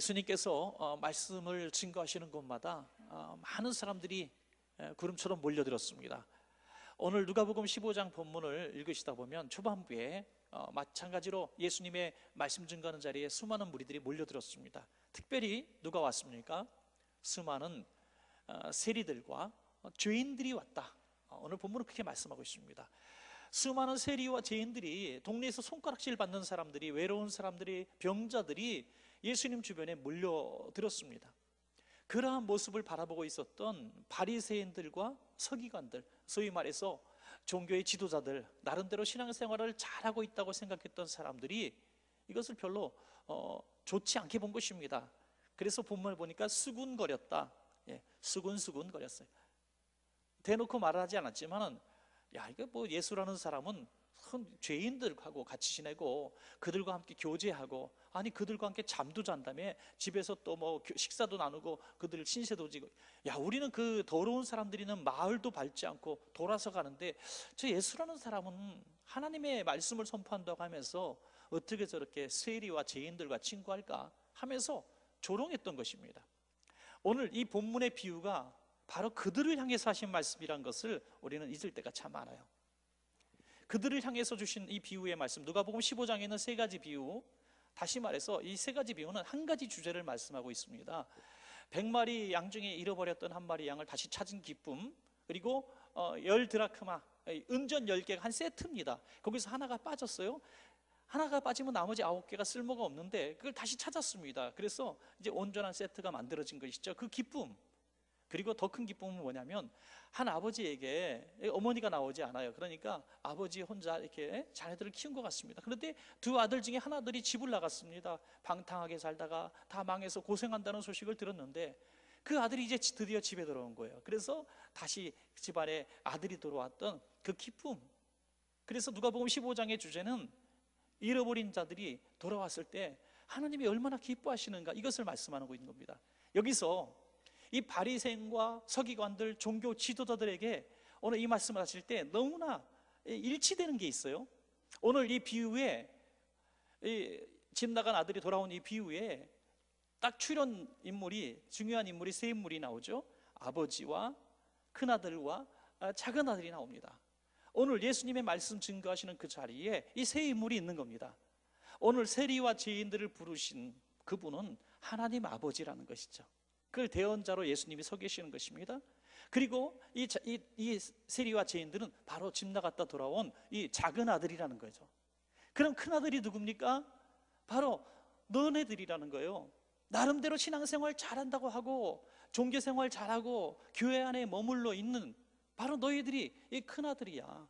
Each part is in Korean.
예수님께서 말씀을 증거하시는 곳마다 많은 사람들이 구름처럼 몰려들었습니다. 오늘 누가복음 15장 본문을 읽으시다 보면 초반부에 마찬가지로 예수님의 말씀 증거하는 자리에 수많은 무리들이 몰려들었습니다. 특별히 누가 왔습니까? 수많은 세리들과 죄인들이 왔다. 오늘 본문은 그렇게 말씀하고 있습니다. 수많은 세리와 죄인들이, 동네에서 손가락질 받는 사람들이, 외로운 사람들이, 병자들이 예수님 주변에 몰려들었습니다. 그러한 모습을 바라보고 있었던 바리새인들과 서기관들, 소위 말해서 종교의 지도자들, 나름대로 신앙생활을 잘하고 있다고 생각했던 사람들이 이것을 별로 좋지 않게 본 것입니다. 그래서 본문을 보니까 수군거렸다. 수군거렸어요. 대놓고 말하지 않았지만은, 야, 이거 뭐 예수라는 사람은 죄인들하고 같이 지내고 그들과 함께 교제하고, 아니 그들과 함께 잠도 잔 다음에 집에서 또 뭐 식사도 나누고 그들 신세도 지고, 야, 우리는 그 더러운 사람들이 있는 마을도 밟지 않고 돌아서 가는데 저 예수라는 사람은 하나님의 말씀을 선포한다고 하면서 어떻게 저렇게 세리와 죄인들과 친구할까 하면서 조롱했던 것입니다. 오늘 이 본문의 비유가 바로 그들을 향해서 하신 말씀이란 것을 우리는 잊을 때가 참 많아요. 그들을 향해서 주신 이 비유의 말씀, 누가복음 15장에 있는 세 가지 비유, 다시 말해서 이 세 가지 비유는 한 가지 주제를 말씀하고 있습니다. 100마리 양 중에 잃어버렸던 한 마리 양을 다시 찾은 기쁨, 그리고 10드라크마, 은전 10개가 한 세트입니다. 거기서 하나가 빠졌어요. 하나가 빠지면 나머지 9개가 쓸모가 없는데 그걸 다시 찾았습니다. 그래서 이제 온전한 세트가 만들어진 것이죠. 그 기쁨. 그리고 더 큰 기쁨은 뭐냐면, 한 아버지에게 어머니가 나오지 않아요. 그러니까 아버지 혼자 이렇게 자녀들을 키운 것 같습니다. 그런데 두 아들 중에 하나들이 집을 나갔습니다. 방탕하게 살다가 다 망해서 고생한다는 소식을 들었는데 그 아들이 이제 드디어 집에 들어온 거예요. 그래서 다시 집안에 아들이 들어왔던 그 기쁨. 그래서 누가복음 15장의 주제는 잃어버린 자들이 돌아왔을 때 하나님이 얼마나 기뻐하시는가, 이것을 말씀하고 있는 겁니다. 여기서 이 바리새인과 서기관들, 종교 지도자들에게 오늘 이 말씀을 하실 때 너무나 일치되는 게 있어요. 오늘 이 비유에, 집 나간 아들이 돌아온 이 비유에 딱 출연 인물이, 중요한 인물이 세 인물이 나오죠. 아버지와 큰아들과 작은 아들이 나옵니다. 오늘 예수님의 말씀 증거하시는 그 자리에 이 세 인물이 있는 겁니다. 오늘 세리와 죄인들을 부르신 그분은 하나님 아버지라는 것이죠. 그걸 대언자로 예수님이 서 계시는 것입니다. 그리고 이 세리와 죄인들은 바로 집 나갔다 돌아온 이 작은 아들이라는 거죠. 그럼 큰 아들이 누굽니까? 바로 너네들이라는 거예요. 나름대로 신앙생활 잘한다고 하고 종교생활 잘하고 교회 안에 머물러 있는 바로 너희들이 이 큰 아들이야.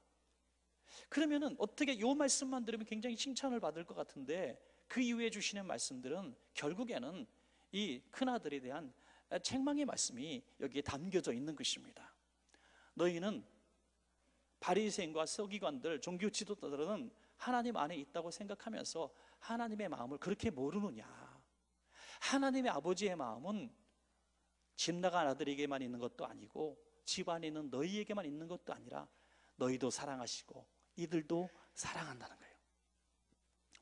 그러면은 어떻게 이 말씀만 들으면 굉장히 칭찬을 받을 것 같은데, 그 이후에 주시는 말씀들은 결국에는 이 큰 아들에 대한 책망의 말씀이 여기에 담겨져 있는 것입니다. 너희는, 바리새인과 서기관들, 종교 지도자들은 하나님 안에 있다고 생각하면서 하나님의 마음을 그렇게 모르느냐. 하나님의 아버지의 마음은 집 나간 아들에게만 있는 것도 아니고 집안에 있는 너희에게만 있는 것도 아니라 너희도 사랑하시고 이들도 사랑한다는 거예요.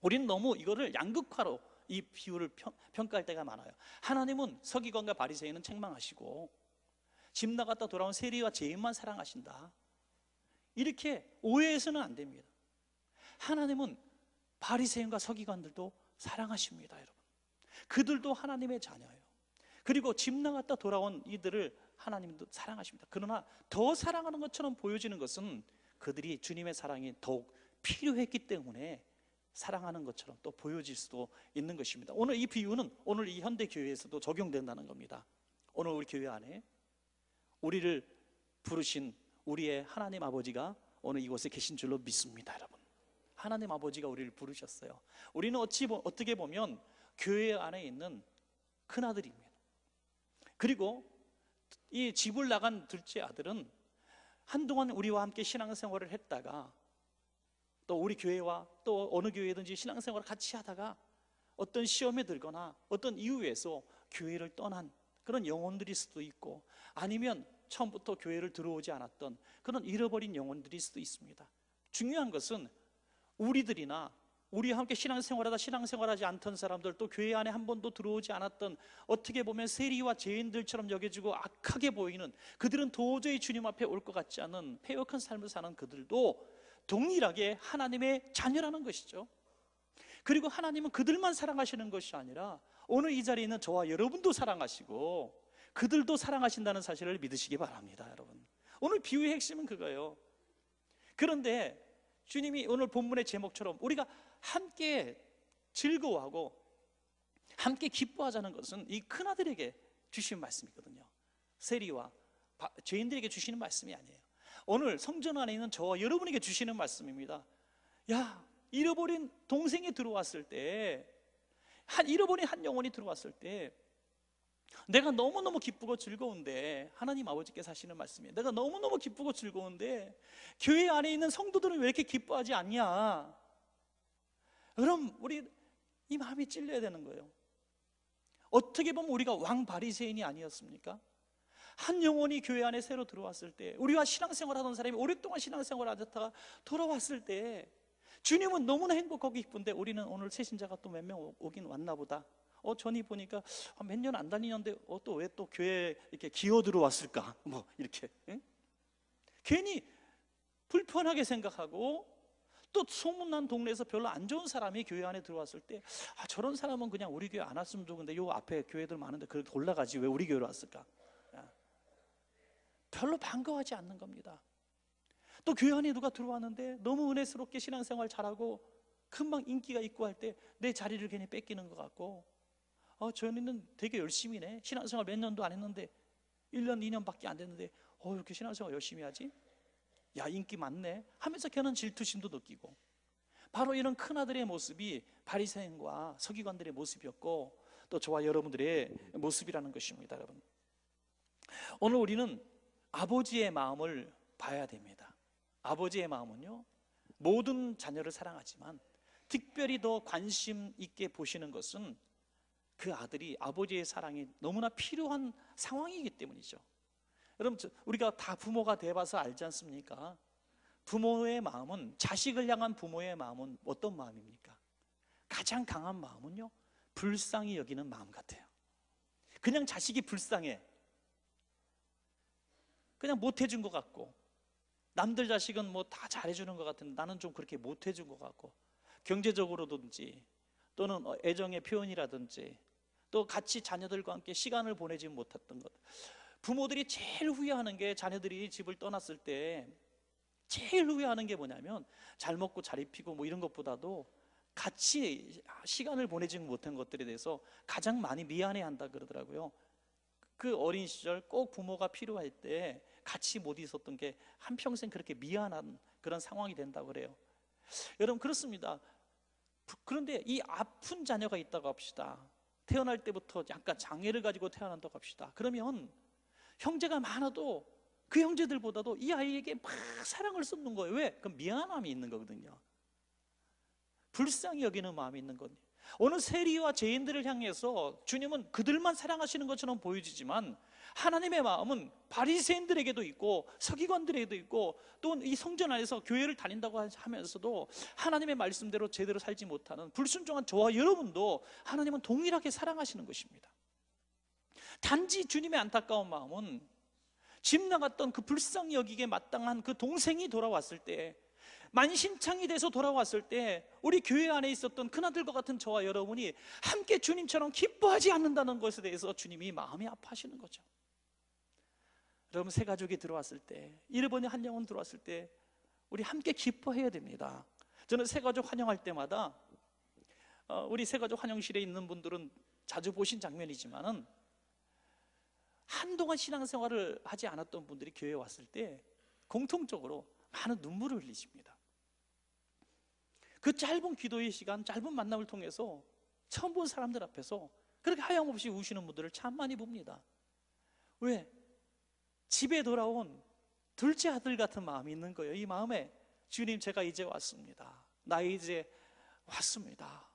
우리는 너무 이거를 양극화로 이 비유를 평가할 때가 많아요. 하나님은 서기관과 바리새인은 책망하시고 집 나갔다 돌아온 세리와 죄인만 사랑하신다, 이렇게 오해해서는 안 됩니다. 하나님은 바리새인과 서기관들도 사랑하십니다, 여러분. 그들도 하나님의 자녀예요. 그리고 집 나갔다 돌아온 이들을 하나님도 사랑하십니다. 그러나 더 사랑하는 것처럼 보여지는 것은 그들이 주님의 사랑이 더욱 필요했기 때문에 사랑하는 것처럼 또 보여질 수도 있는 것입니다. 오늘 이 비유는 오늘 이 현대 교회에서도 적용된다는 겁니다. 오늘 우리 교회 안에 우리를 부르신 우리의 하나님 아버지가 오늘 이곳에 계신 줄로 믿습니다, 여러분. 하나님 아버지가 우리를 부르셨어요. 우리는 어떻게 보면 교회 안에 있는 큰아들입니다. 그리고 이 집을 나간 둘째 아들은 한동안 우리와 함께 신앙생활을 했다가 또 우리 교회와 또 어느 교회든지 신앙생활을 같이 하다가 어떤 시험에 들거나 어떤 이유에서 교회를 떠난 그런 영혼들일 수도 있고, 아니면 처음부터 교회를 들어오지 않았던 그런 잃어버린 영혼들일 수도 있습니다. 중요한 것은 우리들이나 우리와 함께 신앙생활하다 신앙생활하지 않던 사람들, 또 교회 안에 한 번도 들어오지 않았던, 어떻게 보면 세리와 죄인들처럼 여겨지고 악하게 보이는, 그들은 도저히 주님 앞에 올 것 같지 않은 패역한 삶을 사는 그들도 동일하게 하나님의 자녀라는 것이죠. 그리고 하나님은 그들만 사랑하시는 것이 아니라 오늘 이 자리에 있는 저와 여러분도 사랑하시고 그들도 사랑하신다는 사실을 믿으시기 바랍니다. 여러분, 오늘 비유의 핵심은 그거예요. 그런데 주님이 오늘 본문의 제목처럼 우리가 함께 즐거워하고 함께 기뻐하자는 것은 이 큰아들에게 주신 말씀이거든요. 세리와 죄인들에게 주시는 말씀이 아니에요. 오늘 성전 안에 있는 저와 여러분에게 주시는 말씀입니다. 야, 잃어버린 동생이 들어왔을 때, 잃어버린 한 영혼이 들어왔을 때 내가 너무너무 기쁘고 즐거운데, 하나님 아버지께서 하시는 말씀이에요. 내가 너무너무 기쁘고 즐거운데 교회 안에 있는 성도들은 왜 이렇게 기뻐하지 않냐? 그럼 우리 이 마음이 찔려야 되는 거예요. 어떻게 보면 우리가 왕 바리새인이 아니었습니까? 한 영혼이 교회 안에 새로 들어왔을 때, 우리와 신앙생활하던 사람이 오랫동안 신앙생활하다가 돌아왔을 때 주님은 너무나 행복하고 기쁜데, 우리는 오늘 새신자가 또 몇 명 오긴 왔나 보다. 전이 보니까 몇 년 안 다니는데 또 왜 또 교회에 이렇게 기어 들어왔을까? 뭐 이렇게, 응? 괜히 불편하게 생각하고, 또 소문난 동네에서 별로 안 좋은 사람이 교회 안에 들어왔을 때, 저런 사람은 그냥 우리 교회 안 왔으면 좋은데 요 앞에 교회들 많은데 그래도 올라가지 왜 우리 교회로 왔을까? 별로 반가워하지 않는 겁니다. 또 교회 안에 누가 들어왔는데 너무 은혜스럽게 신앙생활 잘하고 금방 인기가 있고 할 때 내 자리를 괜히 뺏기는 것 같고, 저희는 되게 열심히네, 신앙생활 몇 년도 안 했는데 1년 2년밖에 안 됐는데 이렇게 신앙생활 열심히 하지? 야, 인기 많네 하면서 걔는 질투심도 느끼고, 바로 이런 큰아들의 모습이 바리새인과 서기관들의 모습이었고 또 저와 여러분들의 모습이라는 것입니다. 여러분, 오늘 우리는 아버지의 마음을 봐야 됩니다. 아버지의 마음은요, 모든 자녀를 사랑하지만 특별히 더 관심 있게 보시는 것은 그 아들이 아버지의 사랑이 너무나 필요한 상황이기 때문이죠. 여러분, 우리가 다 부모가 돼봐서 알지 않습니까? 부모의 마음은, 자식을 향한 부모의 마음은 어떤 마음입니까? 가장 강한 마음은요, 불쌍히 여기는 마음 같아요. 그냥 자식이 불쌍해, 그냥 못해준 것 같고, 남들 자식은 뭐 다 잘해주는 것 같은데 나는 좀 그렇게 못해준 것 같고, 경제적으로든지 또는 애정의 표현이라든지 또 같이 자녀들과 함께 시간을 보내지 못했던 것. 부모들이 제일 후회하는 게, 자녀들이 집을 떠났을 때 제일 후회하는 게 뭐냐면, 잘 먹고 잘 입히고 뭐 이런 것보다도 같이 시간을 보내지 못한 것들에 대해서 가장 많이 미안해한다 그러더라고요. 그 어린 시절 꼭 부모가 필요할 때 같이 못 있었던 게 한평생 그렇게 미안한 그런 상황이 된다고 그래요. 여러분, 그렇습니다. 그런데 이 아픈 자녀가 있다고 합시다. 태어날 때부터 약간 장애를 가지고 태어난다고 합시다. 그러면 형제가 많아도 그 형제들보다도 이 아이에게 막 사랑을 쏟는 거예요. 왜? 그럼 미안함이 있는 거거든요. 불쌍히 여기는 마음이 있는 거거든요. 오늘 세리와 죄인들을 향해서 주님은 그들만 사랑하시는 것처럼 보여지지만, 하나님의 마음은 바리새인들에게도 있고 서기관들에게도 있고, 또 이 성전 안에서 교회를 다닌다고 하면서도 하나님의 말씀대로 제대로 살지 못하는 불순종한 저와 여러분도 하나님은 동일하게 사랑하시는 것입니다. 단지 주님의 안타까운 마음은 집 나갔던 그 불쌍히 여기게 마땅한 그 동생이 돌아왔을 때, 만신창이 돼서 돌아왔을 때 우리 교회 안에 있었던 큰아들과 같은 저와 여러분이 함께 주님처럼 기뻐하지 않는다는 것에 대해서 주님이 마음이 아파하시는 거죠. 여러분, 새 가족이 들어왔을 때, 잃어버린 한 영혼 들어왔을 때 우리 함께 기뻐해야 됩니다. 저는 새 가족 환영할 때마다, 우리 새 가족 환영실에 있는 분들은 자주 보신 장면이지만은, 한동안 신앙생활을 하지 않았던 분들이 교회에 왔을 때 공통적으로 많은 눈물을 흘리십니다. 그 짧은 기도의 시간, 짧은 만남을 통해서 처음 본 사람들 앞에서 그렇게 하염없이 우시는 분들을 참 많이 봅니다. 왜? 집에 돌아온 둘째 아들 같은 마음이 있는 거예요. 이 마음에, 주님, 제가 이제 왔습니다. 나 이제 왔습니다.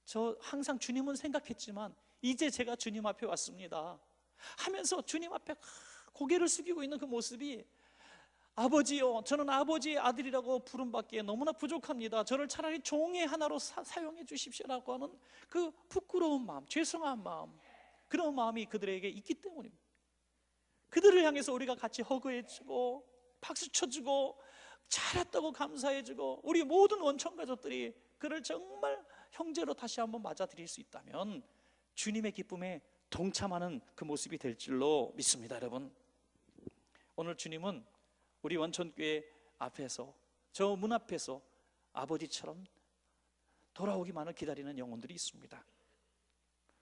저 항상 주님은 생각했지만 이제 제가 주님 앞에 왔습니다 하면서 주님 앞에 고개를 숙이고 있는 그 모습이 아버지요, 저는 아버지의 아들이라고 부름받기에 너무나 부족합니다. 저를 차라리 종의 하나로 사용해 주십시오라고 하는 그 부끄러운 마음, 죄송한 마음, 그런 마음이 그들에게 있기 때문입니다. 그들을 향해서 우리가 같이 허그해주고 박수 쳐주고 잘했다고 감사해주고, 우리 모든 원천 가족들이 그를 정말 형제로 다시 한번 맞아들일 수 있다면 주님의 기쁨에 동참하는 그 모습이 될 줄로 믿습니다. 여러분, 오늘 주님은 우리 원천교회 앞에서, 저 문 앞에서 아버지처럼 돌아오기만을 기다리는 영혼들이 있습니다.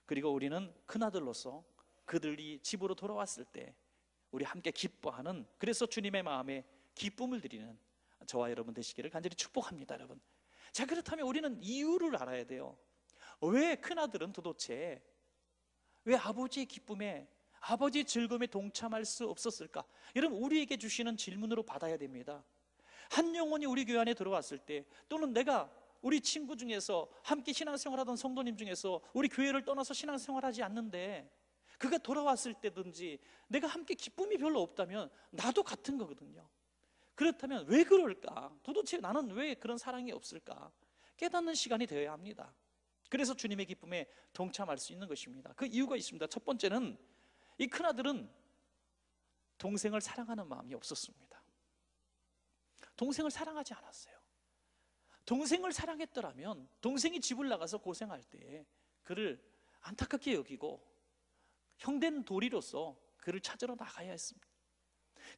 그리고 우리는 큰아들로서 그들이 집으로 돌아왔을 때 우리 함께 기뻐하는, 그래서 주님의 마음에 기쁨을 드리는 저와 여러분 되시기를 간절히 축복합니다. 여러분, 자, 그렇다면 우리는 이유를 알아야 돼요. 왜 큰아들은 도대체 왜 아버지의 기쁨에, 아버지의 즐거움에 동참할 수 없었을까? 여러분, 우리에게 주시는 질문으로 받아야 됩니다. 한 영혼이 우리 교회 안에 들어왔을 때, 또는 내가 우리 친구 중에서 함께 신앙생활하던 성도님 중에서 우리 교회를 떠나서 신앙생활하지 않는데 그가 돌아왔을 때든지 내가 함께 기쁨이 별로 없다면 나도 같은 거거든요. 그렇다면 왜 그럴까? 도대체 나는 왜 그런 사랑이 없을까? 깨닫는 시간이 되어야 합니다. 그래서 주님의 기쁨에 동참할 수 있는 것입니다. 그 이유가 있습니다. 첫 번째는 이 큰아들은 동생을 사랑하는 마음이 없었습니다. 동생을 사랑하지 않았어요. 동생을 사랑했더라면 동생이 집을 나가서 고생할 때 그를 안타깝게 여기고 형된 도리로서 그를 찾으러 나가야 했습니다.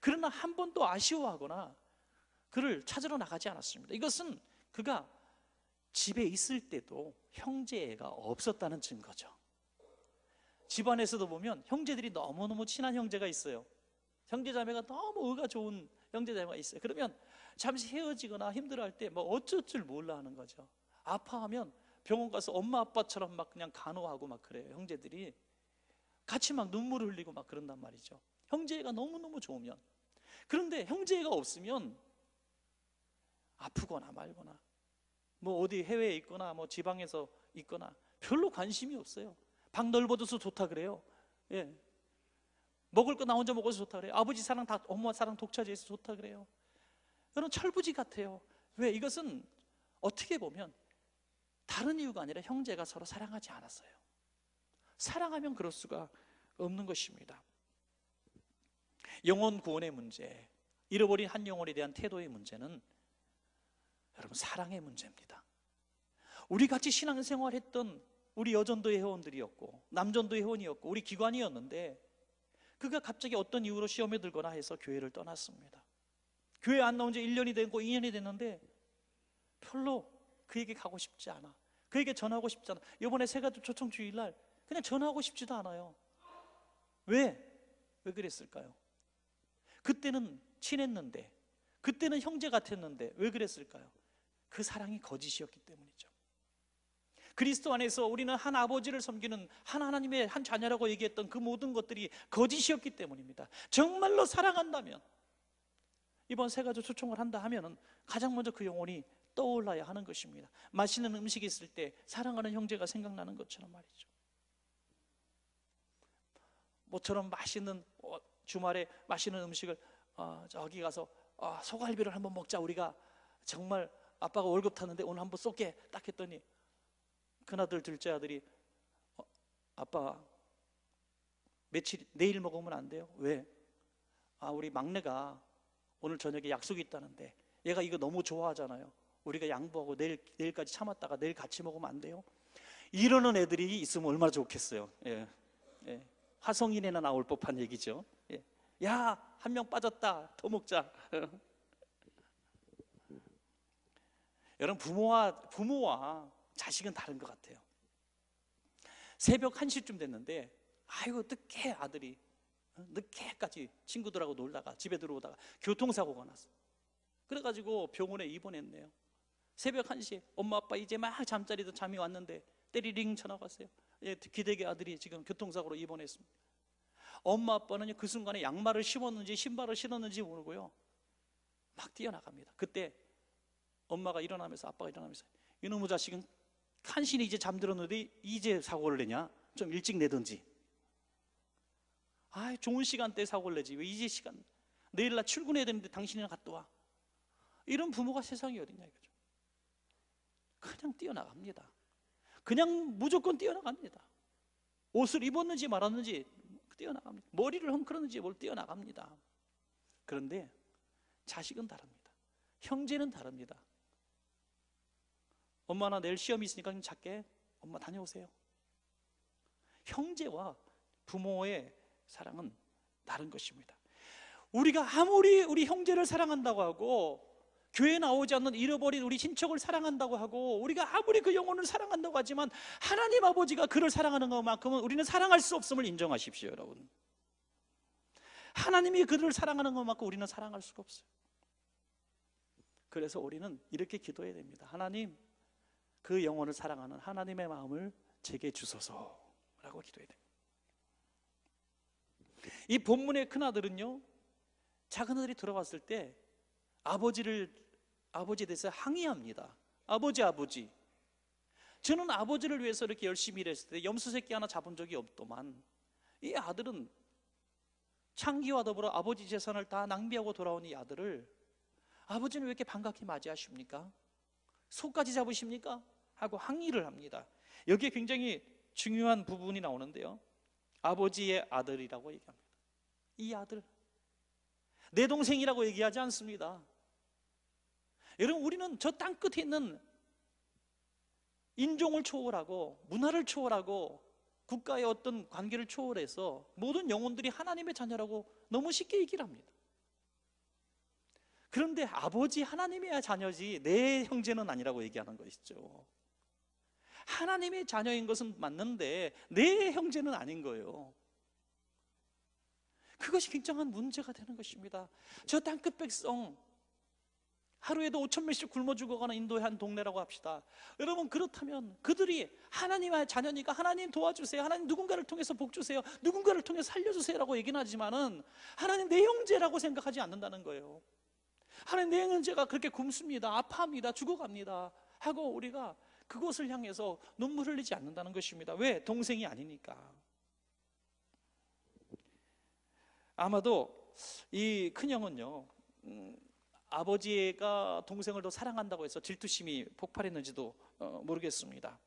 그러나 한 번도 아쉬워하거나 그를 찾으러 나가지 않았습니다. 이것은 그가 집에 있을 때도 형제가 없었다는 증거죠. 집안에서도 보면 형제들이 너무너무 친한 형제가 있어요. 형제자매가 너무 의가 좋은 형제자매가 있어요. 그러면 잠시 헤어지거나 힘들어할 때 뭐 어쩔 줄 몰라 하는 거죠. 아파하면 병원 가서 엄마 아빠처럼 막 그냥 간호하고 막 그래요. 형제들이 같이 막 눈물 흘리고 막 그런단 말이죠. 형제가 너무너무 좋으면. 그런데 형제가 없으면 아프거나 말거나 뭐 어디 해외에 있거나 뭐 지방에서 있거나 별로 관심이 없어요. 방 넓어져서 좋다 그래요. 예. 먹을 거 나 혼자 먹어서 좋다 그래요. 아버지 사랑 다 엄마 사랑 독차지해서 좋다 그래요. 여러분, 철부지 같아요. 왜? 이것은 어떻게 보면 다른 이유가 아니라 형제가 서로 사랑하지 않았어요. 사랑하면 그럴 수가 없는 것입니다. 영혼 구원의 문제, 잃어버린 한 영혼에 대한 태도의 문제는 여러분 사랑의 문제입니다. 우리 같이 신앙생활했던 우리 여전도의 회원들이었고 남전도의 회원이었고 우리 기관이었는데 그가 갑자기 어떤 이유로 시험에 들거나 해서 교회를 떠났습니다. 교회 안 나온 지 1년이 되고 2년이 됐는데 별로 그에게 가고 싶지 않아. 그에게 전하고 싶지 않아. 이번에 새가족 초청주일날 그냥 전하고 싶지도 않아요. 왜? 왜 그랬을까요? 그때는 친했는데, 그때는 형제 같았는데 왜 그랬을까요? 그 사랑이 거짓이었기 때문이죠. 그리스도 안에서 우리는 한 아버지를 섬기는 한 하나님의 한 자녀라고 얘기했던 그 모든 것들이 거짓이었기 때문입니다. 정말로 사랑한다면, 이번 새가족 초청을 한다 하면은 가장 먼저 그 영혼이 떠올라야 하는 것입니다. 맛있는 음식이 있을 때 사랑하는 형제가 생각나는 것처럼 말이죠. 모처럼 맛있는 주말에 맛있는 음식을 저기 가서 소갈비를 한번 먹자. 우리가 정말 아빠가 월급 탔는데 오늘 한번 쏠게 딱 했더니 큰아들 둘째 아들이 아빠 며칠 내일 먹으면 안 돼요? 왜? 우리 막내가 오늘 저녁에 약속이 있다는데 얘가 이거 너무 좋아하잖아요. 우리가 양보하고 내일까지 참았다가 내일 같이 먹으면 안 돼요? 이러는 애들이 있으면 얼마나 좋겠어요. 예. 예. 화성인에나 나올 법한 얘기죠. 예. 야, 한 명 빠졌다. 더 먹자. 여러분, 부모와 자식은 다른 것 같아요. 새벽 1시쯤 됐는데 아이고 늦게 아들이 늦게까지 친구들하고 놀다가 집에 들어오다가 교통사고가 났어. 그래가지고 병원에 입원했네요. 새벽 1시에 엄마 아빠 이제 막 잠자리도 잠이 왔는데 때리링 전화가 왔어요. 기대게 아들이 지금 교통사고로 입원했습니다. 엄마 아빠는 그 순간에 양말을 신었는지 신발을 신었는지 모르고요 막 뛰어나갑니다. 그때 엄마가 일어나면서 아빠가 일어나면서 이놈의 자식은 간신히 이제 잠들었는데 이제 사고를 내냐? 좀 일찍 내든지. 좋은 시간대에 사고를 내지 왜 이제 시간. 내일 나 출근해야 되는데 당신이나 갔다 와. 이런 부모가 세상에 어딨냐 이거죠. 그냥 뛰어나갑니다. 그냥 무조건 뛰어나갑니다. 옷을 입었는지 말았는지 뛰어나갑니다. 머리를 헝클었는지 뭘 뛰어나갑니다. 그런데 자식은 다릅니다. 형제는 다릅니다. 엄마 나 내일 시험이 있으니까 좀 작게 엄마 다녀오세요. 형제와 부모의 사랑은 다른 것입니다. 우리가 아무리 우리 형제를 사랑한다고 하고 교회에 나오지 않는 잃어버린 우리 친척을 사랑한다고 하고 우리가 아무리 그 영혼을 사랑한다고 하지만 하나님 아버지가 그를 사랑하는 것만큼은 우리는 사랑할 수 없음을 인정하십시오, 여러분. 하나님이 그를 사랑하는 것만큼 우리는 사랑할 수가 없어요. 그래서 우리는 이렇게 기도해야 됩니다. 하나님, 그 영혼을 사랑하는 하나님의 마음을 제게 주소서라고 기도해야 됩니다. 이 본문의 큰아들은요, 작은 아들이 돌아왔을 때 아버지에 대해서 항의합니다. 아버지, 저는 아버지를 위해서 이렇게 열심히 일했을 때 염소 새끼 하나 잡은 적이 없더만 이 아들은 창기와 더불어 아버지 재산을 다 낭비하고 돌아온 이 아들을 아버지는 왜 이렇게 반갑게 맞이하십니까? 소까지 잡으십니까? 하고 항의를 합니다. 여기에 굉장히 중요한 부분이 나오는데요, 아버지의 아들이라고 얘기합니다. 이 아들, 내 동생이라고 얘기하지 않습니다. 여러분, 우리는 저 땅끝에 있는 인종을 초월하고 문화를 초월하고 국가의 어떤 관계를 초월해서 모든 영혼들이 하나님의 자녀라고 너무 쉽게 얘기를 합니다. 그런데 아버지 하나님의 자녀지 내 형제는 아니라고 얘기하는 것이죠. 하나님의 자녀인 것은 맞는데 내 형제는 아닌 거예요. 그것이 굉장한 문제가 되는 것입니다. 저 땅끝 백성, 하루에도 5,000명씩 굶어 죽어가는 인도의 한 동네라고 합시다. 여러분, 그렇다면 그들이 하나님의 자녀니까 하나님 도와주세요, 하나님 누군가를 통해서 복 주세요, 누군가를 통해서 살려주세요 라고 얘기는 하지만은 하나님 내 형제라고 생각하지 않는다는 거예요. 하나님 내 형제가 그렇게 굶습니다, 아파합니다, 죽어갑니다 하고 우리가 그곳을 향해서 눈물 흘리지 않는다는 것입니다. 왜? 동생이 아니니까. 아마도 이 큰형은요, 아버지가 동생을 더 사랑한다고 해서 질투심이 폭발했는지도 모르겠습니다.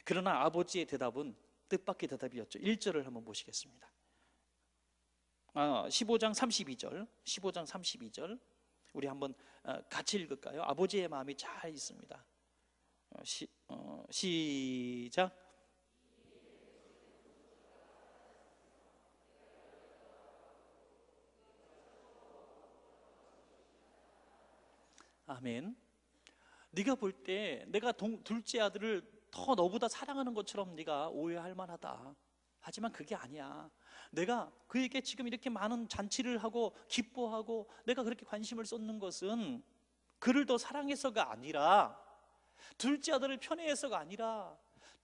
그러나 아버지의 대답은 뜻밖의 대답이었죠. 1절을 한번 보시겠습니다. 15장 32절 우리 한번 같이 읽을까요? 아버지의 마음이 잘 있습니다. 시작. 아멘. 네가 볼 때 내가 둘째 아들을 더 너보다 사랑하는 것처럼 네가 오해할 만하다. 하지만 그게 아니야. 내가 그에게 지금 이렇게 많은 잔치를 하고 기뻐하고 내가 그렇게 관심을 쏟는 것은 그를 더 사랑해서가 아니라, 둘째 아들을 편애해서가 아니라,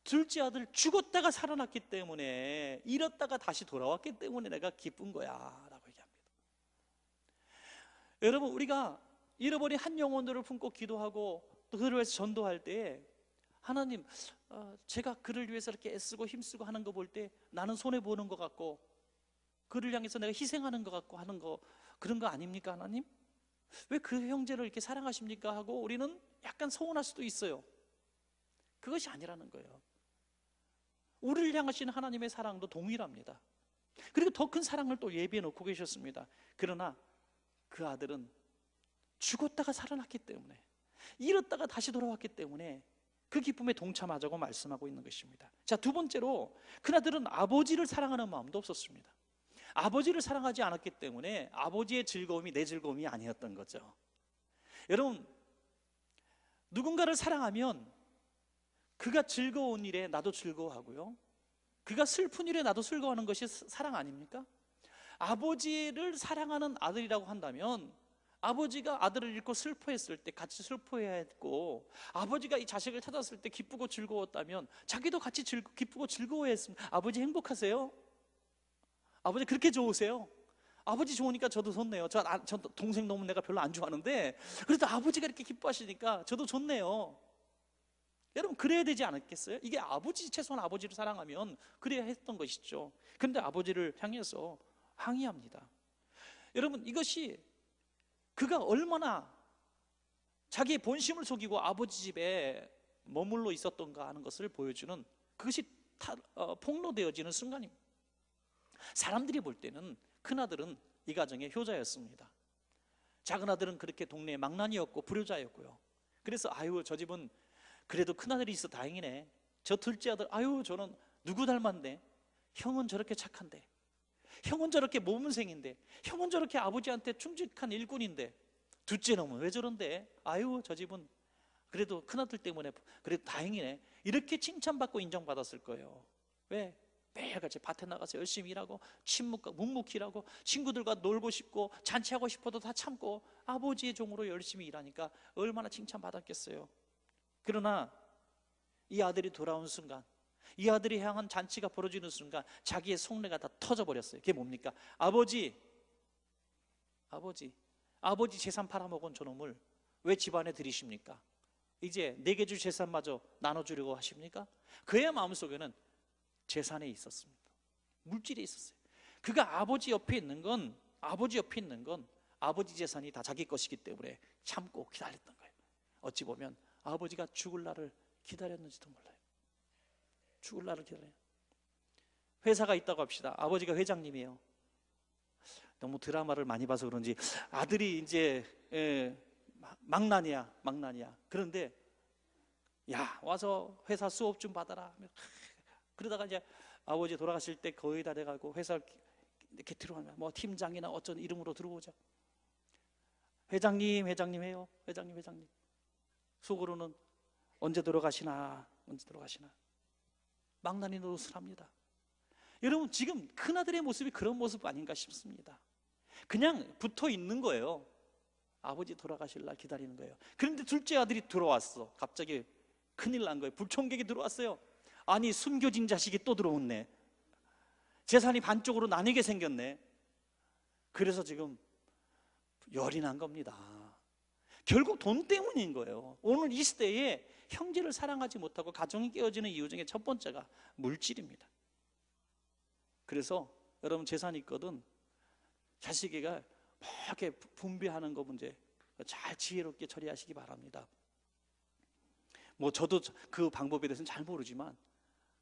둘째 아들 죽었다가 살아났기 때문에, 잃었다가 다시 돌아왔기 때문에 내가 기쁜 거야 라고 얘기합니다. 여러분, 우리가 잃어버린 한 영혼들을 품고 기도하고 또 그를 위해서 전도할 때 하나님, 제가 그를 위해서 이렇게 애쓰고 힘쓰고 하는 거 볼 때 나는 손해보는 것 같고 그를 향해서 내가 희생하는 것 같고 하는 거, 그런 거 아닙니까 하나님? 왜 그 형제를 이렇게 사랑하십니까? 하고 우리는 약간 서운할 수도 있어요. 그것이 아니라는 거예요. 우리를 향하신 하나님의 사랑도 동일합니다. 그리고 더 큰 사랑을 또 예비해 놓고 계셨습니다. 그러나 그 아들은 죽었다가 살아났기 때문에, 잃었다가 다시 돌아왔기 때문에 그 기쁨에 동참하자고 말씀하고 있는 것입니다. 자, 두 번째로 큰아들은 아버지를 사랑하는 마음도 없었습니다. 아버지를 사랑하지 않았기 때문에 아버지의 즐거움이 내 즐거움이 아니었던 거죠. 여러분, 누군가를 사랑하면 그가 즐거운 일에 나도 즐거워하고요, 그가 슬픈 일에 나도 슬퍼하는 것이 사랑 아닙니까? 아버지를 사랑하는 아들이라고 한다면 아버지가 아들을 잃고 슬퍼했을 때 같이 슬퍼해야 했고, 아버지가 이 자식을 찾았을 때 기쁘고 즐거웠다면 자기도 같이 기쁘고 즐거워했습니다. 아버지 행복하세요? 아버지 그렇게 좋으세요? 아버지 좋으니까 저도 좋네요. 저 동생 너무 내가 별로 안 좋아하는데 그래도 아버지가 이렇게 기뻐하시니까 저도 좋네요. 여러분, 그래야 되지 않았겠어요? 이게 아버지, 최소한 아버지를 사랑하면 그래야 했던 것이죠. 그런데 아버지를 향해서 항의합니다. 여러분, 이것이 그가 얼마나 자기의 본심을 속이고 아버지 집에 머물러 있었던가 하는 것을 보여주는, 그것이 폭로되어지는 순간입니다. 사람들이 볼 때는 큰아들은 이 가정의 효자였습니다. 작은아들은 그렇게 동네의 망나니였고 불효자였고요. 그래서 아유, 저 집은 그래도 큰아들이 있어 다행이네. 저 둘째 아들, 아유, 저는 누구 닮았네. 형은 저렇게 착한데, 형은 저렇게 모범생인데, 형은 저렇게 아버지한테 충직한 일꾼인데, 둘째 놈은 왜 저런데, 아유, 저 집은 그래도 큰아들 때문에 그래도 다행이네. 이렇게 칭찬받고 인정받았을 거예요. 왜? 매일같이 밭에 나가서 열심히 일하고 묵묵히 일하고 친구들과 놀고 싶고 잔치하고 싶어도 다 참고 아버지의 종으로 열심히 일하니까 얼마나 칭찬받았겠어요. 그러나 이 아들이 돌아온 순간, 이 아들이 향한 잔치가 벌어지는 순간 자기의 속내가 다 터져버렸어요. 그게 뭡니까? 아버지 재산 팔아먹은 저놈을 왜 집안에 들이십니까? 이제 내게 줄 재산마저 나눠주려고 하십니까? 그의 마음속에는 재산에 있었습니다. 물질에 있었어요. 그가 아버지 옆에 있는 건 아버지 재산이 다 자기 것이기 때문에 참고 기다렸던 거예요. 어찌 보면 아버지가 죽을 날을 기다렸는지도 몰라요. 죽을 날을 기다려요. 회사가 있다고 합시다. 아버지가 회장님이에요. 너무 드라마를 많이 봐서 그런지 아들이 이제 망나니야. 그런데 야, 와서 회사 수업 좀 받아라. 그러다가 이제 아버지 돌아가실 때 거의 다 돼가고 회사 이렇게 들어가면 뭐 팀장이나 어쩐 이름으로 들어오죠. 회장님 해요. 회장님. 속으로는 언제 돌아가시나. 망나니 노릇을 합니다. 여러분, 지금 큰아들의 모습이 그런 모습 아닌가 싶습니다. 그냥 붙어 있는 거예요. 아버지 돌아가실 날 기다리는 거예요. 그런데 둘째 아들이 들어왔어. 갑자기 큰일 난 거예요. 불청객이 들어왔어요. 아니, 숨겨진 자식이 또 들어왔네. 재산이 반쪽으로 나뉘게 생겼네. 그래서 지금 열이 난 겁니다. 결국 돈 때문인 거예요. 오늘 이 시대에 형제를 사랑하지 못하고 가정이 깨어지는 이유 중에 첫 번째가 물질입니다. 그래서 여러분, 재산이 있거든 자식에게 이렇게 분배하는 거 문제 잘 지혜롭게 처리하시기 바랍니다. 뭐 저도 그 방법에 대해서는 잘 모르지만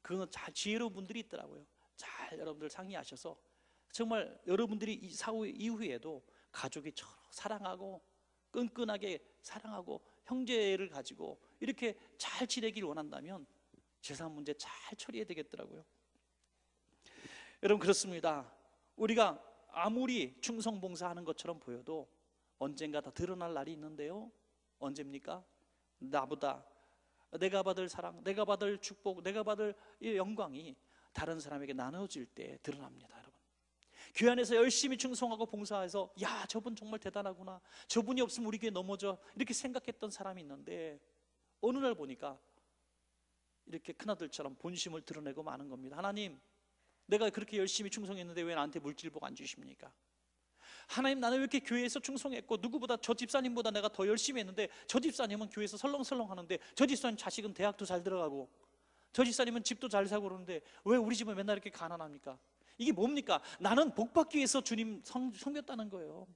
그건 잘 지혜로운 분들이 있더라고요. 잘 여러분들 상의하셔서 정말 여러분들이 이 사후 이후에도 가족이 서로 사랑하고 끈끈하게 사랑하고 형제를 가지고 이렇게 잘 지내길 원한다면 재산 문제 잘 처리해야 되겠더라고요. 여러분, 그렇습니다. 우리가 아무리 충성봉사하는 것처럼 보여도 언젠가 다 드러날 날이 있는데요. 언제입니까? 나보다 내가 받을 사랑, 내가 받을 축복, 내가 받을 이 영광이 다른 사람에게 나눠질 때 드러납니다. 여러분, 교회 안에서 열심히 충성하고 봉사해서 야, 저분 정말 대단하구나, 저분이 없으면 우리 교회 넘어져, 이렇게 생각했던 사람이 있는데 어느 날 보니까 이렇게 큰아들처럼 본심을 드러내고 마는 겁니다. 하나님, 내가 그렇게 열심히 충성했는데 왜 나한테 물질복 안 주십니까? 하나님, 나는 왜 이렇게 교회에서 충성했고 누구보다 저 집사님보다 내가 더 열심히 했는데 저 집사님은 교회에서 설렁설렁 하는데, 저 집사님 자식은 대학도 잘 들어가고 저 집사님은 집도 잘 사고 그러는데 왜 우리 집은 맨날 이렇게 가난합니까? 이게 뭡니까? 나는 복받기 위해서 주님 섬겼다는 거예요.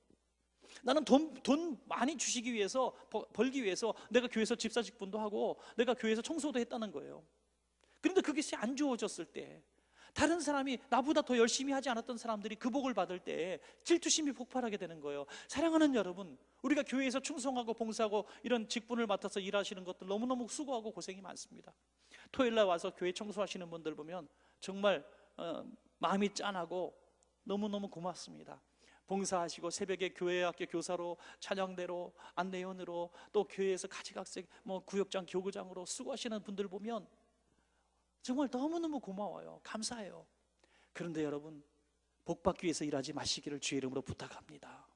나는 돈 많이 주시기 위해서, 벌기 위해서 내가 교회에서 집사 직분도 하고 내가 교회에서 청소도 했다는 거예요. 그런데 그것이 안 주어졌을 때, 다른 사람이 나보다 더 열심히 하지 않았던 사람들이 그 복을 받을 때 질투심이 폭발하게 되는 거예요. 사랑하는 여러분, 우리가 교회에서 충성하고 봉사하고 이런 직분을 맡아서 일하시는 것들 너무너무 수고하고 고생이 많습니다. 토요일날 와서 교회 청소하시는 분들 보면 정말 마음이 짠하고 너무너무 고맙습니다. 봉사하시고 새벽에 교회 학교 교사로, 찬양대로, 안내원으로, 또 교회에서 가지각색 구역장, 교구장으로 수고하시는 분들 보면 정말 너무너무 고마워요. 감사해요. 그런데 여러분, 복받기 위해서 일하지 마시기를 주의 이름으로 부탁합니다.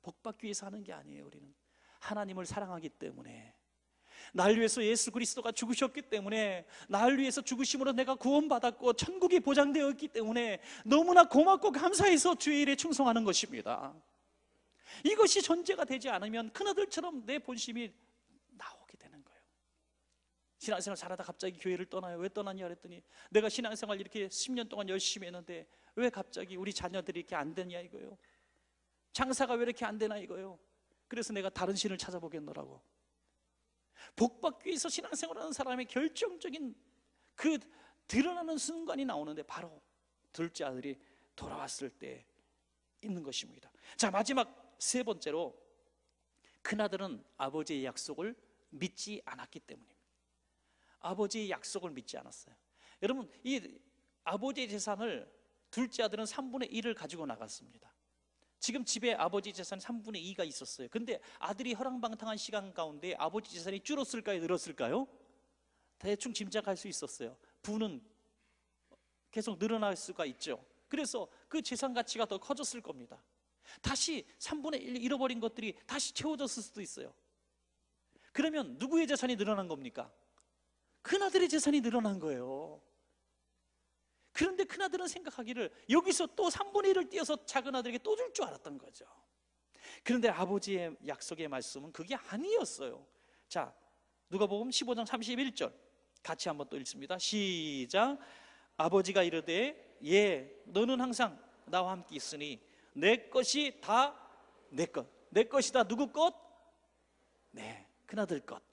복받기 위해서 하는 게 아니에요. 우리는 하나님을 사랑하기 때문에, 날 위해서 예수 그리스도가 죽으셨기 때문에, 날 위해서 죽으심으로 내가 구원받았고 천국이 보장되어 있기 때문에 너무나 고맙고 감사해서 주의 일에 충성하는 것입니다. 이것이 전제가 되지 않으면 큰아들처럼 내 본심이 나오게 되는 거예요. 신앙생활 잘하다 갑자기 교회를 떠나요. 왜 떠나냐 그랬더니 내가 신앙생활 이렇게 10년 동안 열심히 했는데 왜 갑자기 우리 자녀들이 이렇게 안 되냐 이거예요. 장사가 왜 이렇게 안 되나 이거요. 그래서 내가 다른 신을 찾아보겠노라고. 복받기 위해서 신앙생활하는 사람의 결정적인 그 드러나는 순간이 나오는데 바로 둘째 아들이 돌아왔을 때 있는 것입니다. 자, 마지막 세 번째로, 큰아들은 아버지의 약속을 믿지 않았기 때문입니다. 아버지의 약속을 믿지 않았어요. 여러분, 이 아버지의 재산을 둘째 아들은 3분의 1을 가지고 나갔습니다. 지금 집에 아버지 재산이 3분의 2가 있었어요. 근데 아들이 허랑방탕한 시간 가운데 아버지 재산이 줄었을까요, 늘었을까요? 대충 짐작할 수 있었어요. 부는 계속 늘어날 수가 있죠. 그래서 그 재산 가치가 더 커졌을 겁니다. 다시 3분의 1 잃어버린 것들이 다시 채워졌을 수도 있어요. 그러면 누구의 재산이 늘어난 겁니까? 큰아들의 재산이 늘어난 거예요. 그런데 큰아들은 생각하기를 여기서 또 3분의 1을 띄어서 작은아들에게 또 줄 줄 알았던 거죠. 그런데 아버지의 약속의 말씀은 그게 아니었어요. 자, 누가복음 15장 31절 같이 한번 또 읽습니다. 시작. 아버지가 이르되 예, 너는 항상 나와 함께 있으니 내 것이 다 내 것. 내 것이 다 누구 것? 네, 큰아들 것.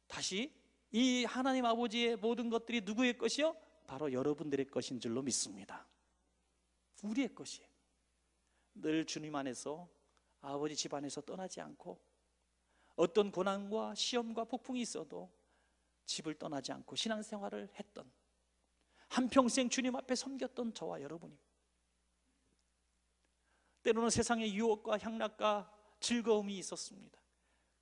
다시, 이 하나님 아버지의 모든 것들이 누구의 것이요? 바로 여러분들의 것인 줄로 믿습니다. 우리의 것이에요. 늘 주님 안에서, 아버지 집 안에서 떠나지 않고, 어떤 고난과 시험과 폭풍이 있어도 집을 떠나지 않고 신앙생활을 했던, 한평생 주님 앞에 섬겼던 저와 여러분이, 때로는 세상의 유혹과 향락과 즐거움이 있었습니다.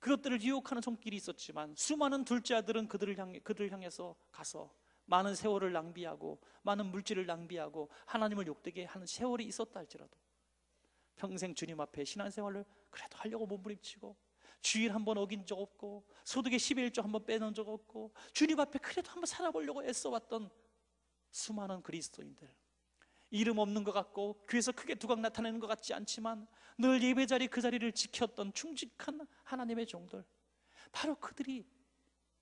그것들을 유혹하는 손길이 있었지만 수많은 둘째 아들은 그들을 향해서 가서 많은 세월을 낭비하고 많은 물질을 낭비하고 하나님을 욕되게 하는 세월이 있었다 할지라도 평생 주님 앞에 신앙생활을 그래도 하려고 몸부림치고, 주일 한번 어긴 적 없고, 소득의 10의 1조 한번 빼놓은 적 없고, 주님 앞에 그래도 한번 살아보려고 애써왔던 수많은 그리스도인들, 이름 없는 것 같고 교회에서 크게 두각 나타내는 것 같지 않지만 늘 예배자리 그 자리를 지켰던 충직한 하나님의 종들, 바로 그들이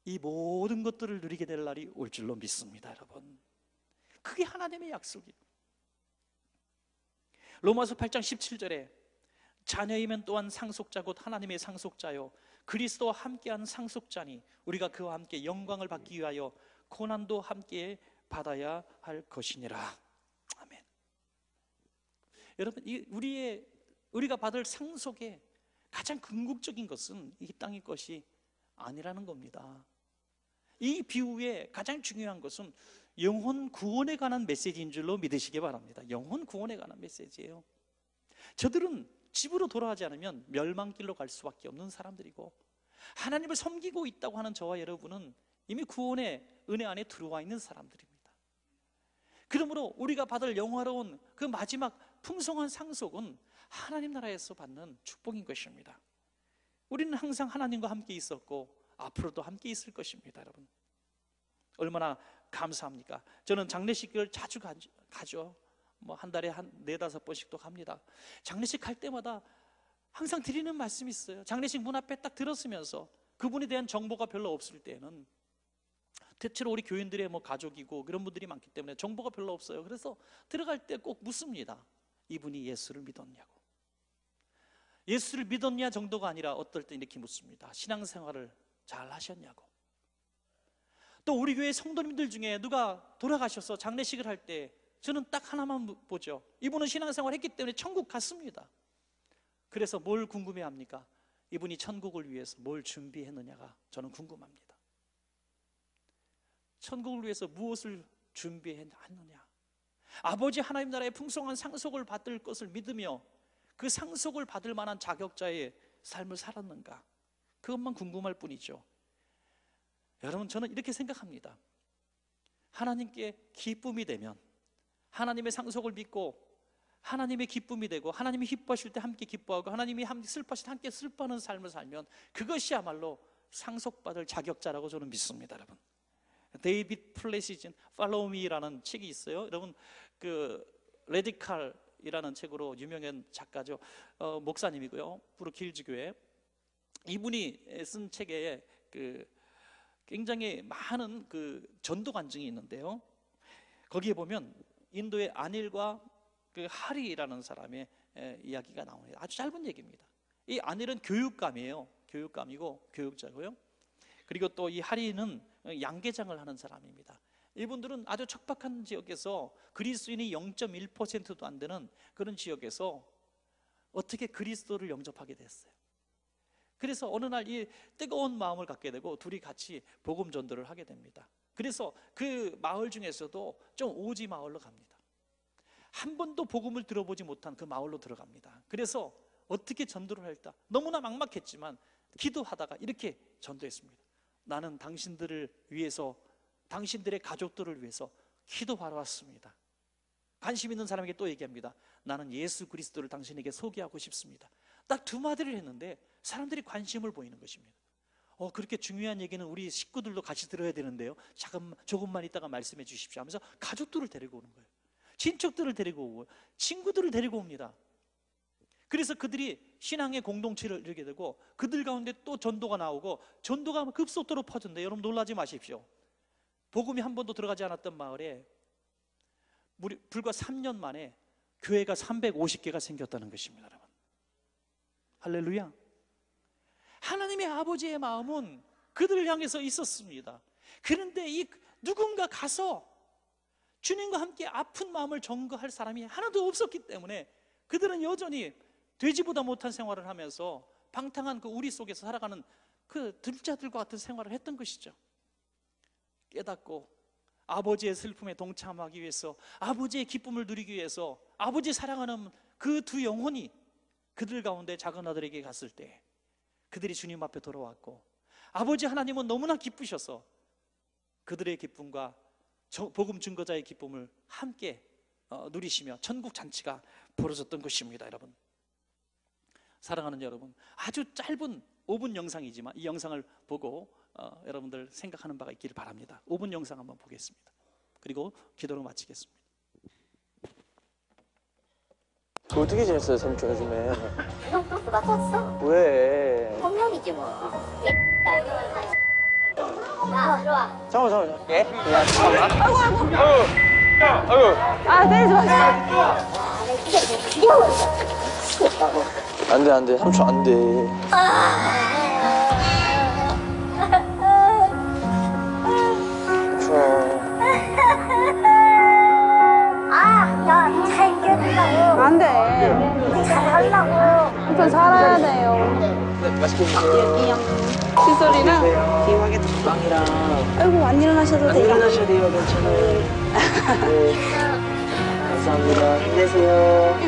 이 모든 것들을 누리게 될 날이 올 줄로 믿습니다. 여러분, 그게 하나님의 약속이에요. 로마서 8장 17절에 자녀이면 또한 상속자 곧 하나님의 상속자요 그리스도와 함께한 상속자니 우리가 그와 함께 영광을 받기 위하여 고난도 함께 받아야 할 것이니라. 아멘. 여러분, 우리가 받을 상속의 가장 궁극적인 것은 이 땅의 것이 아니라는 겁니다. 이 비유의 가장 중요한 것은 영혼 구원에 관한 메시지인 줄로 믿으시기 바랍니다. 영혼 구원에 관한 메시지예요. 저들은 집으로 돌아가지 않으면 멸망길로 갈 수밖에 없는 사람들이고, 하나님을 섬기고 있다고 하는 저와 여러분은 이미 구원의 은혜 안에 들어와 있는 사람들입니다. 그러므로 우리가 받을 영화로운 그 마지막 풍성한 상속은 하나님 나라에서 받는 축복인 것입니다. 우리는 항상 하나님과 함께 있었고 앞으로도 함께 있을 것입니다. 여러분, 얼마나 감사합니까? 저는 장례식을 자주 가죠. 한 달에 한 4-5번씩도 갑니다. 장례식 갈 때마다 항상 드리는 말씀이 있어요. 장례식 문 앞에 딱 들었으면서 그분에 대한 정보가 별로 없을 때는, 대체로 우리 교인들의 가족이고 그런 분들이 많기 때문에 정보가 별로 없어요. 그래서 들어갈 때 꼭 묻습니다. 이분이 예수를 믿었냐고. 예수를 믿었냐 정도가 아니라 어떨 때 이렇게 묻습니다. 신앙생활을 잘 하셨냐고. 또 우리 교회 성도님들 중에 누가 돌아가셔서 장례식을 할 때 저는 딱 하나만 보죠. 이분은 신앙생활 했기 때문에 천국 갔습니다. 그래서 뭘 궁금해합니까? 이분이 천국을 위해서 뭘 준비했느냐가 저는 궁금합니다. 천국을 위해서 무엇을 준비했느냐. 아버지 하나님 나라의 풍성한 상속을 받을 것을 믿으며 그 상속을 받을 만한 자격자의 삶을 살았는가, 그것만 궁금할 뿐이죠. 여러분, 저는 이렇게 생각합니다. 하나님께 기쁨이 되면, 하나님의 상속을 믿고 하나님의 기쁨이 되고, 하나님이 기뻐하실 때 함께 기뻐하고 하나님이 슬퍼하실 때 함께 슬퍼하는 삶을 살면 그것이야말로 상속받을 자격자라고 저는 믿습니다. 여러분, 데이빗 플래시즌 Follow Me라는 책이 있어요. 여러분, 그 레디칼이라는 책으로 유명한 작가죠. 목사님이고요, 브루크힐즈 교회. 이분이 쓴 책에 굉장히 많은 전도 간증이 있는데요, 거기에 보면 인도의 안일과 그 하리라는 사람의 이야기가 나옵니다. 아주 짧은 얘기입니다. 이 아넬은 교육감이에요. 교육감이고 교육자고요. 그리고 또 이 하리는 양계장을 하는 사람입니다. 이분들은 아주 척박한 지역에서 그리스도인이 0.1%도 안 되는 그런 지역에서 어떻게 그리스도를 영접하게 됐어요. 그래서 어느 날 이 뜨거운 마음을 갖게 되고 둘이 같이 복음 전도를 하게 됩니다. 그래서 그 마을 중에서도 좀 오지 마을로 갑니다. 한 번도 복음을 들어보지 못한 그 마을로 들어갑니다. 그래서 어떻게 전도를 할까? 너무나 막막했지만 기도하다가 이렇게 전도했습니다. 나는 당신들을 위해서, 당신들의 가족들을 위해서 기도하러 왔습니다. 관심 있는 사람에게 또 얘기합니다. 나는 예수 그리스도를 당신에게 소개하고 싶습니다. 딱 두 마디를 했는데 사람들이 관심을 보이는 것입니다. 그렇게 중요한 얘기는 우리 식구들도 같이 들어야 되는데요, 조금만 있다가 말씀해 주십시오 하면서 가족들을 데리고 오는 거예요. 친척들을 데리고 오고 친구들을 데리고 옵니다. 그래서 그들이 신앙의 공동체를 이루게 되고 그들 가운데 또 전도가 나오고 전도가 급속도로 퍼진대요. 여러분 놀라지 마십시오. 복음이 한 번도 들어가지 않았던 마을에 불과 3년 만에 교회가 350개가 생겼다는 것입니다. 여러분, 할렐루야. 하나님의 아버지의 마음은 그들을 향해서 있었습니다. 그런데 누군가 가서 주님과 함께 아픈 마음을 전거할 사람이 하나도 없었기 때문에 그들은 여전히 돼지보다 못한 생활을 하면서 방탕한 그 우리 속에서 살아가는 그 들자들과 같은 생활을 했던 것이죠. 깨닫고 아버지의 슬픔에 동참하기 위해서, 아버지의 기쁨을 누리기 위해서, 아버지 사랑하는 그 두 영혼이 그들 가운데 작은 아들에게 갔을 때 그들이 주님 앞에 돌아왔고, 아버지 하나님은 너무나 기쁘셔서 그들의 기쁨과 복음 증거자의 기쁨을 함께 누리시며 천국 잔치가 벌어졌던 것입니다. 여러분, 사랑하는 여러분, 아주 짧은 5분 영상이지만 이 영상을 보고 여러분들 생각하는 바가 있기를 바랍니다. 5분 영상 한번 보겠습니다. 그리고 기도로 마치겠습니다. 어떻게 지냈어요, 삼촌 요즘에? 형 소스 갖고 왔어. 왜? 폭력이지 뭐. 야, 들어와. 잠깐만. 예? 야, 잠깐만. 아이고. 아, 때리지 마세요. 귀여워. 안 돼. 삼촌 안 돼. 야, 잘 키워준다고. 안 돼. 잘하려고. 삼촌 살아야 돼요. 네, 맛있게 드세요. 칫솔이랑 이왕에 빵이랑. 아이고, 안 일어나셔도 안 돼요. 일어나셔도 돼요, 괜찮아요. 네. 감사합니다. 힘내세요.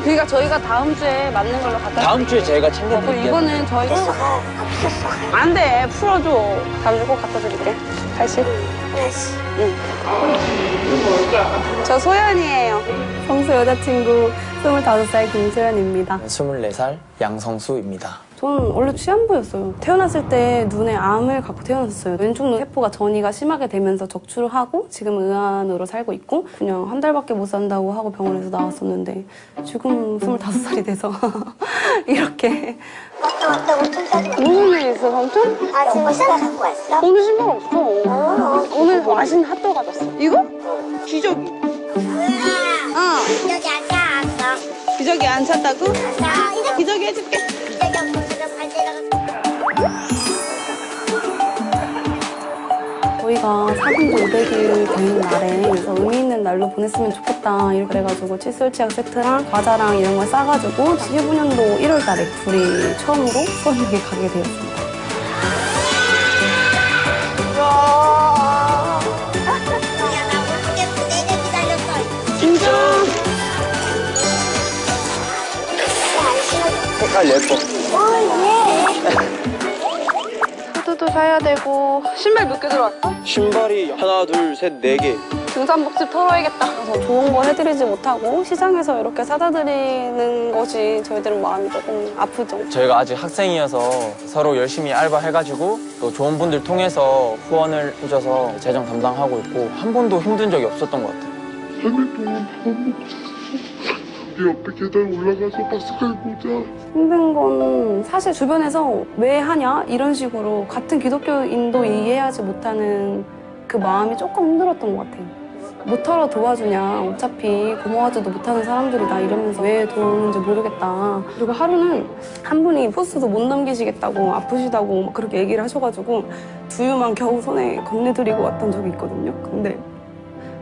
그러니까 저희가 다음 주에 맞는 걸로 갖다 다음 주에 제가 챙겨드릴게요. 그럼 이거는 저희가 안 돼, 풀어줘. 다음 주에 꼭 갖다 드릴게. 80. 응. 저 소연이에요. 성수 여자친구 25살 김소연입니다. 24살 양성수입니다. 저는 원래 취한부였어요. 태어났을 때 눈에 암을 갖고 태어났어요. 왼쪽 눈 세포가 전이가 심하게 되면서 적출을 하고 지금 의안으로 살고 있고 그냥 한 달밖에 못 산다고 하고 병원에서 나왔었는데 지금 25살이 돼서 이렇게. 왔다, 엄청 짜증나. 무슨 일 있어, 삼촌? 아, 지금 신발 갖고 왔어? 오늘 신발 없어. 오늘 맛있는 핫도그 가졌어. 이거? 기저귀. 여기 앉아. 기저귀 안 찼다고? 앉아. 기저귀 해줄게. 기저귀 없으면 발대가. 저희가 사귄 지 500일 되는 날에 그래서 의미 있는 날로 보냈으면 좋겠다 이렇게 그래가지고 칫솔 치약 세트랑 과자랑 이런 걸 싸가지고 15년도 1월 달에 둘이 처음으로 수원역에 가게 되었습니다. 야, 나 모르겠어. 내내 기다렸어. 진짜? 색깔 예뻐. 후드도 사야 되고 신발 몇 개 들어왔어? 신발이 하나, 둘, 셋, 4개. 등산복집 털어야겠다. 그래서 좋은 거 해드리지 못하고 시장에서 이렇게 사다 드리는 것이 저희들은 마음이 조금 아프죠. 저희가 아직 학생이어서 서로 열심히 알바해가지고 또 좋은 분들 통해서 후원을 해줘서 재정 담당하고 있고 한 번도 힘든 적이 없었던 것 같아요. 옆에 계단 올라가서 마스크를 보자. 힘든 건 사실 주변에서 왜 하냐 이런 식으로 같은 기독교인도 이해하지 못하는 그 마음이 조금 힘들었던 것 같아요. 못하러 도와주냐, 어차피 고마워하지도 못하는 사람들이다 이러면서 왜 도우는지 모르겠다. 그리고 하루는 한 분이 포스도 못 넘기시겠다고 아프시다고 막 그렇게 얘기를 하셔가지고 두유만 겨우 손에 건네드리고 왔던 적이 있거든요. 근데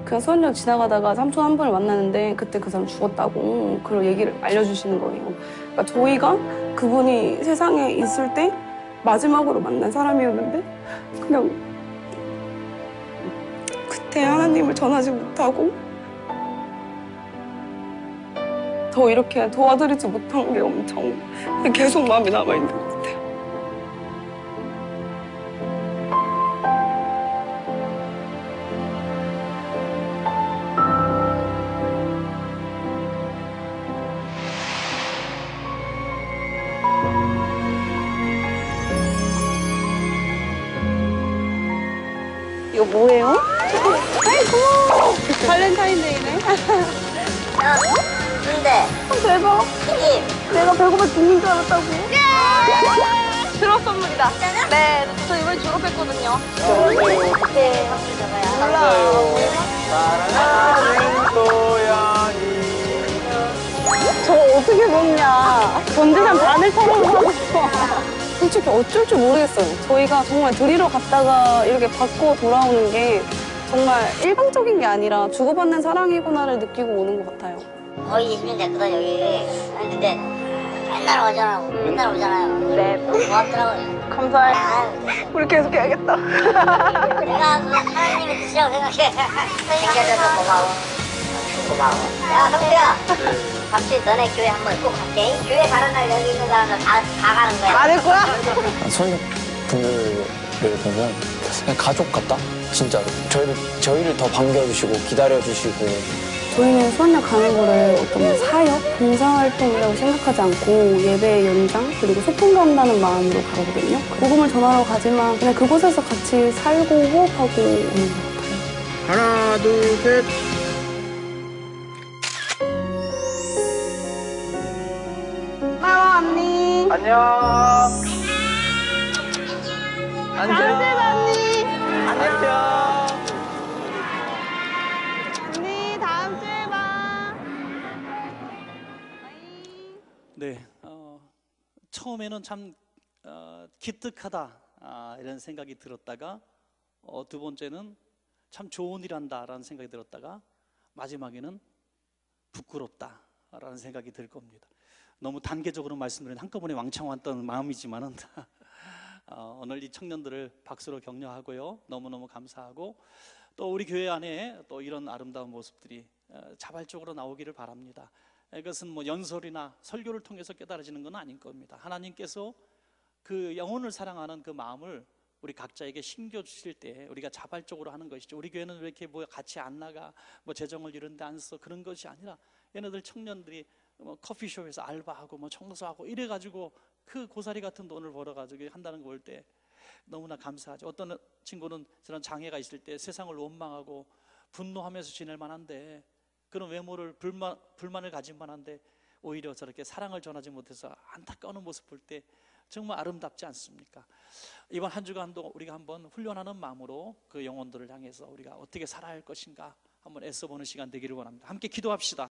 그냥 수원역 지나가다가 삼촌 한 분을 만나는데 그때 그 사람 죽었다고 그런 얘기를 알려주시는 거예요. 그러니까 저희가 그분이 세상에 있을 때 마지막으로 만난 사람이었는데 그냥 그때 하나님을 전하지 못하고 더 이렇게 도와드리지 못한 게 엄청 계속 마음에 남아있는 것 같아요. 이거 뭐예요? 아이고 발렌타인데이네. 근데 대박. 튀김 내가 배고파 죽는 줄 알았다고. 졸업 선물이다. 네, 저 이번에 졸업했거든요. 그때 확실히 저거야. 몰라요. 사랑하는 고양이. 저거 어떻게 먹냐. 전재산 반을 털어먹고 싶어. 솔직히 어쩔 줄 모르겠어요. 저희가 정말 드리러 갔다가 이렇게 받고 돌아오는 게 정말 일방적인 게 아니라 주고받는 사랑이구나를 느끼고 오는 것 같아요. 거의 20년 됐거든 여기. 아니, 근데 맨날 오잖아요. 네, 고맙더라고요. 감사해요. 아유, 우리 계속 해야겠다. 내가 그 하나님의 뜻이라고 생각해. 생겨줘서 고마워. 야 성수야, 갑자기 너네 교회 한번 꼭 갈게. 교회 가는 날 여기 있는 사람들 다 가는 거야. 안 할 거야? 손님분들을 보면 그냥 가족 같다? 진짜로. 저희를 더 반겨주시고 기다려주시고. 저희는 수원역 가는 거를 어떤 사역, 봉사활동이라고 생각하지 않고 예배의 연장, 그리고 소풍 간다는 마음으로 가거든요. 복음을 전하러 가지만 그냥 그곳에서 같이 살고 호흡하고 오는 것 같아요. 하나, 둘, 셋. 고마워, 언니. 안녕. 안녕. 언니. 안녕. 언니, 다음 주에 봐. 네, 처음에는 참 기특하다 이런 생각이 들었다가 두 번째는 참 좋은 일 한다라는 생각이 들었다가 마지막에는 부끄럽다라는 생각이 들 겁니다. 너무 단계적으로 말씀드린 한꺼번에 왕창 왔던 마음이지만은 오늘 이 청년들을 박수로 격려하고요. 너무너무 감사하고 또 우리 교회 안에 또 이런 아름다운 모습들이 자발적으로 나오기를 바랍니다. 이것은 뭐 연설이나 설교를 통해서 깨달아지는 건 아닐 겁니다. 하나님께서 그 영혼을 사랑하는 그 마음을 우리 각자에게 심겨주실 때 우리가 자발적으로 하는 것이죠. 우리 교회는 왜 이렇게 뭐 같이 안 나가, 뭐 재정을 이런 데 안 써, 그런 것이 아니라 얘네들 청년들이 뭐 커피숍에서 알바하고 뭐 청소하고 이래가지고 그 고사리 같은 돈을 벌어가지고 한다는 거 볼 때 너무나 감사하죠. 어떤 친구는 저런 장애가 있을 때 세상을 원망하고 분노하면서 지낼 만한데 그런 외모를 불만을 가진 만한데 오히려 저렇게 사랑을 전하지 못해서 안타까운 모습 볼 때 정말 아름답지 않습니까? 이번 한 주간도 우리가 한번 훈련하는 마음으로 그 영혼들을 향해서 우리가 어떻게 살아야 할 것인가 한번 애써보는 시간 되기를 원합니다. 함께 기도합시다.